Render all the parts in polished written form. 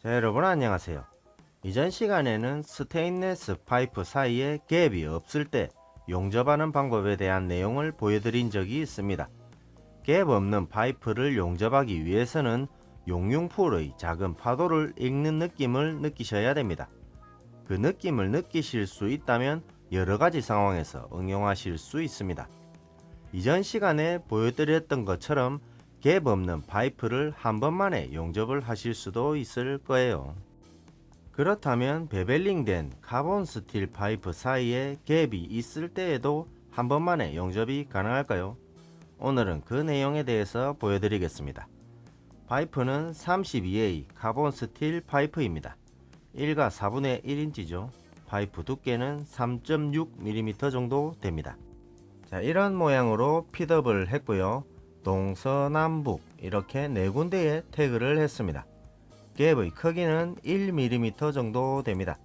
자, 여러분 안녕하세요. 이전 시간에는 스테인레스 파이프 사이에 갭이 없을 때 용접하는 방법에 대한 내용을 보여드린 적이 있습니다. 갭 없는 파이프를 용접하기 위해서는 용융풀의 작은 파도를 읽는 느낌을 느끼셔야 됩니다. 그 느낌을 느끼실 수 있다면 여러가지 상황에서 응용하실 수 있습니다. 이전 시간에 보여드렸던 것처럼 갭 없는 파이프를 한 번만에 용접을 하실 수도 있을 거예요. 그렇다면 베벨링된 카본 스틸 파이프 사이에 갭이 있을 때에도 한 번만에 용접이 가능할까요? 오늘은 그 내용에 대해서 보여드리겠습니다. 파이프는 32A 카본 스틸 파이프입니다. 1가 4분의 1인치죠. 파이프 두께는 3.6mm 정도 됩니다. 자, 이런 모양으로 핏업을 했고요. 동서남북 이렇게 네 군데에 태그를 했습니다. 갭의 크기는 1mm 정도 됩니다.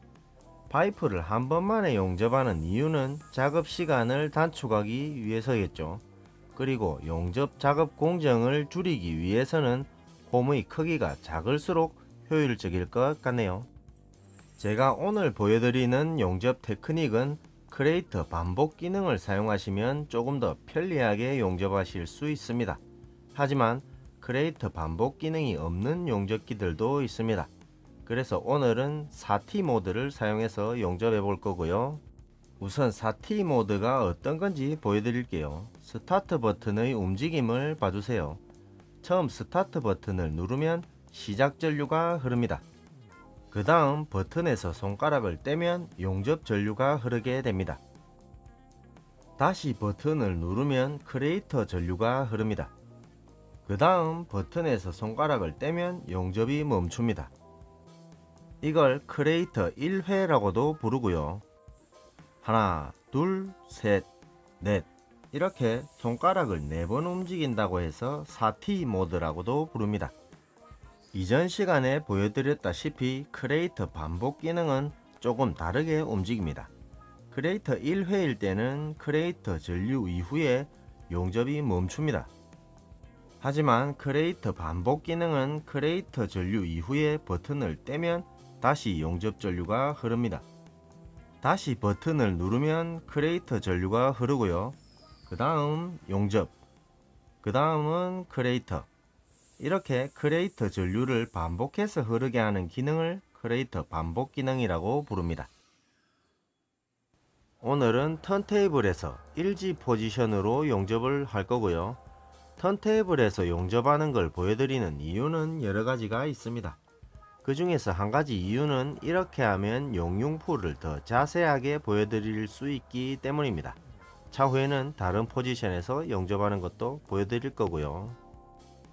파이프를 한 번만에 용접하는 이유는 작업 시간을 단축하기 위해서겠죠. 그리고 용접 작업 공정을 줄이기 위해서는 홈의 크기가 작을수록 효율적일 것 같네요. 제가 오늘 보여드리는 용접 테크닉은 크레이터 반복 기능을 사용하시면 조금 더 편리하게 용접하실 수 있습니다. 하지만 크레이터 반복 기능이 없는 용접기들도 있습니다. 그래서 오늘은 4T 모드를 사용해서 용접해 볼 거고요. 우선 4T 모드가 어떤 건지 보여드릴게요. 스타트 버튼의 움직임을 봐주세요. 처음 스타트 버튼을 누르면 시작 전류가 흐릅니다. 그 다음 버튼에서 손가락을 떼면 용접 전류가 흐르게 됩니다. 다시 버튼을 누르면 크레이터 전류가 흐릅니다. 그 다음 버튼에서 손가락을 떼면 용접이 멈춥니다. 이걸 크레이터 1회라고도 부르고요. 하나, 둘, 셋, 넷 이렇게 손가락을 4번 움직인다고 해서 4T 모드라고도 부릅니다. 이전 시간에 보여드렸다시피 크레이터 반복 기능은 조금 다르게 움직입니다. 크레이터 1회일 때는 크레이터 전류 이후에 용접이 멈춥니다. 하지만 크레이터 반복 기능은 크레이터 전류 이후에 버튼을 떼면 다시 용접 전류가 흐릅니다. 다시 버튼을 누르면 크레이터 전류가 흐르고요. 그 다음 용접, 그 다음은 크레이터. 이렇게 크레이터 전류를 반복해서 흐르게 하는 기능을 크레이터 반복 기능이라고 부릅니다. 오늘은 턴테이블에서 일지 포지션으로 용접을 할 거고요. 턴테이블에서 용접하는 걸 보여드리는 이유는 여러 가지가 있습니다. 그 중에서 한 가지 이유는 이렇게 하면 용융풀을 더 자세하게 보여드릴 수 있기 때문입니다. 차후에는 다른 포지션에서 용접하는 것도 보여드릴 거고요.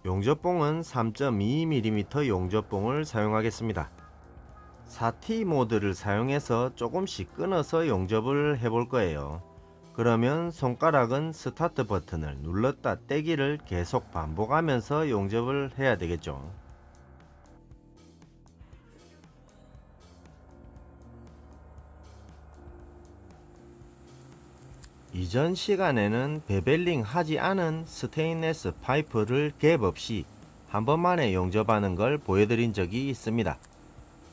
용접봉은 3.2mm 용접봉을 사용하겠습니다. 4T 모드를 사용해서 조금씩 끊어서 용접을 해볼 거예요. 그러면 손가락은 스타트 버튼을 눌렀다 떼기를 계속 반복하면서 용접을 해야 되겠죠. 이전 시간에는 베벨링 하지 않은 스테인레스 파이프를 갭 없이 한 번만에 용접하는 걸 보여드린 적이 있습니다.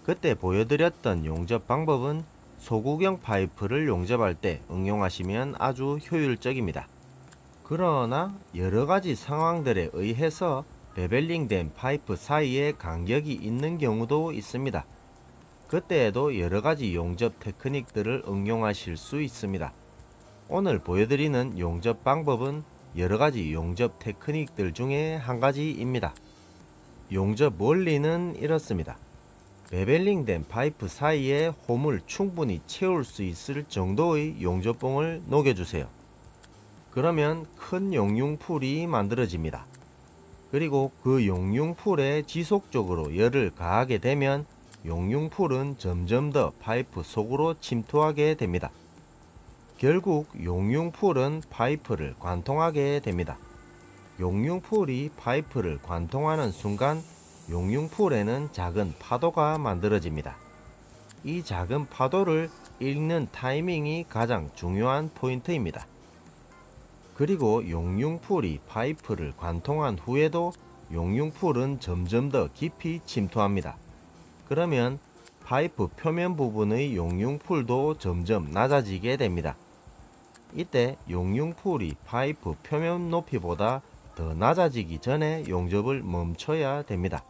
그때 보여드렸던 용접 방법은 소구경 파이프를 용접할 때 응용하시면 아주 효율적입니다. 그러나 여러가지 상황들에 의해서 베벨링된 파이프 사이에 간격이 있는 경우도 있습니다. 그때에도 여러가지 용접 테크닉들을 응용하실 수 있습니다. 오늘 보여드리는 용접 방법은 여러가지 용접 테크닉들 중에 한 가지입니다. 용접 원리는 이렇습니다. 베벨링된 파이프 사이에 홈을 충분히 채울 수 있을 정도의 용접봉을 녹여주세요. 그러면 큰 용융풀이 만들어집니다. 그리고 그 용융풀에 지속적으로 열을 가하게 되면 용융풀은 점점 더 파이프 속으로 침투하게 됩니다. 결국 용융풀은 파이프를 관통하게 됩니다. 용융풀이 파이프를 관통하는 순간 용융풀에는 작은 파도가 만들어집니다. 이 작은 파도를 읽는 타이밍이 가장 중요한 포인트입니다. 그리고 용융풀이 파이프를 관통한 후에도 용융풀은 점점 더 깊이 침투합니다. 그러면 파이프 표면 부분의 용융풀도 점점 낮아지게 됩니다. 이때 용융풀이 파이프 표면 높이보다 더 낮아지기 전에 용접을 멈춰야 됩니다.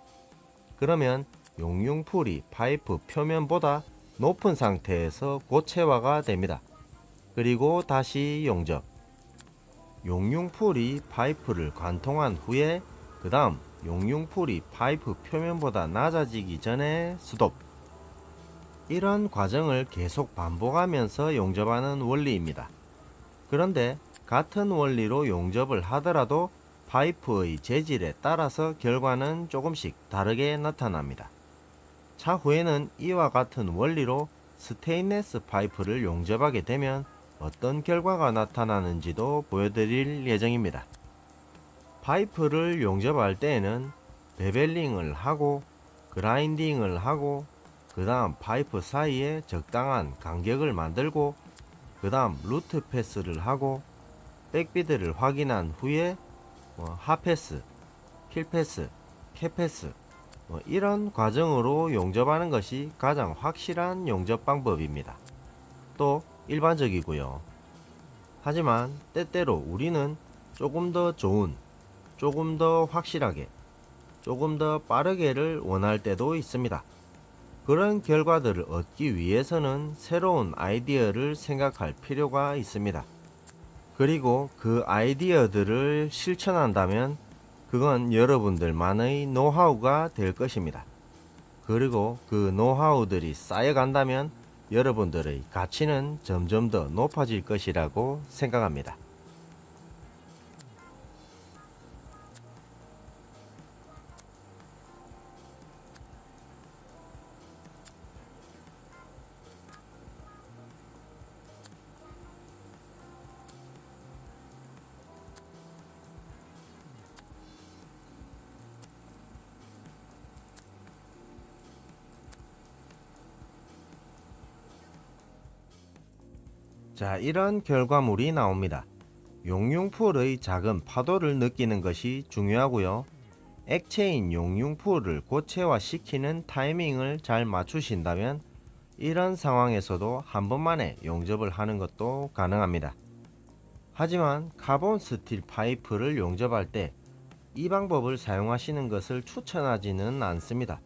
그러면 용융풀이 파이프 표면보다 높은 상태에서 고체화가 됩니다. 그리고 다시 용접. 용융풀이 파이프를 관통한 후에 그 다음 용융풀이 파이프 표면보다 낮아지기 전에 스톱. 이런 과정을 계속 반복하면서 용접하는 원리입니다. 그런데 같은 원리로 용접을 하더라도 파이프의 재질에 따라서 결과는 조금씩 다르게 나타납니다. 차후에는 이와 같은 원리로 스테인리스 파이프를 용접하게 되면 어떤 결과가 나타나는지도 보여드릴 예정입니다. 파이프를 용접할 때에는 베벨링을 하고 그라인딩을 하고 그 다음 파이프 사이에 적당한 간격을 만들고 그 다음 루트 패스를 하고 백비드를 확인한 후에 핫패스, 킬패스, 캡패스 이런 과정으로 용접하는 것이 가장 확실한 용접 방법입니다. 또 일반적이고요. 하지만 때때로 우리는 조금 더 좋은, 조금 더 확실하게, 조금 더 빠르게를 원할 때도 있습니다. 그런 결과들을 얻기 위해서는 새로운 아이디어를 생각할 필요가 있습니다. 그리고 그 아이디어들을 실천한다면 그건 여러분들만의 노하우가 될 것입니다. 그리고 그 노하우들이 쌓여간다면 여러분들의 가치는 점점 더 높아질 것이라고 생각합니다. 자, 이런 결과물이 나옵니다. 용융풀의 작은 파도를 느끼는 것이 중요하고요. 액체인 용융풀을 고체화시키는 타이밍을 잘 맞추신다면 이런 상황에서도 한 번만에 용접을 하는 것도 가능합니다. 하지만 카본 스틸 파이프를 용접할 때 이 방법을 사용하시는 것을 추천하지는 않습니다.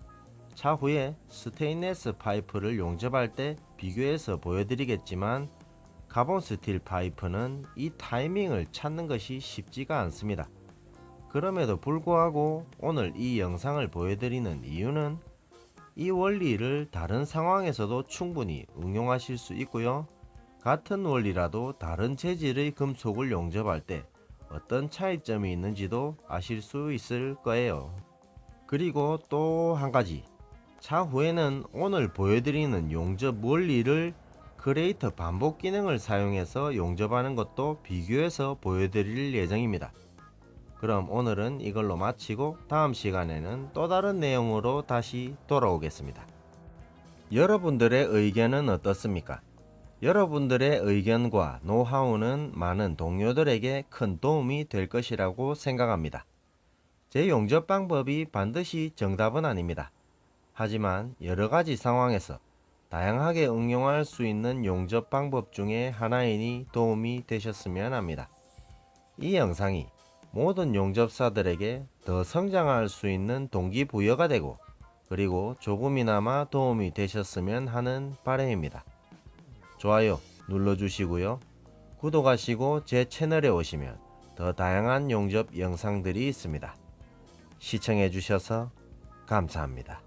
차후에 스테인리스 파이프를 용접할 때 비교해서 보여드리겠지만 카본 스틸 파이프는 이 타이밍을 찾는 것이 쉽지가 않습니다. 그럼에도 불구하고 오늘 이 영상을 보여드리는 이유는 이 원리를 다른 상황에서도 충분히 응용하실 수 있고요. 같은 원리라도 다른 재질의 금속을 용접할 때 어떤 차이점이 있는지도 아실 수 있을 거예요. 그리고 또 한 가지, 차후에는 오늘 보여드리는 용접 원리를 크리에이터 반복 기능을 사용해서 용접하는 것도 비교해서 보여드릴 예정입니다. 그럼 오늘은 이걸로 마치고 다음 시간에는 또 다른 내용으로 다시 돌아오겠습니다. 여러분들의 의견은 어떻습니까? 여러분들의 의견과 노하우는 많은 동료들에게 큰 도움이 될 것이라고 생각합니다. 제 용접 방법이 반드시 정답은 아닙니다. 하지만 여러가지 상황에서 다양하게 응용할 수 있는 용접 방법 중에 하나이니 도움이 되셨으면 합니다. 이 영상이 모든 용접사들에게 더 성장할 수 있는 동기부여가 되고 그리고 조금이나마 도움이 되셨으면 하는 바람입니다. 좋아요 눌러주시고요. 구독하시고 제 채널에 오시면 더 다양한 용접 영상들이 있습니다. 시청해주셔서 감사합니다.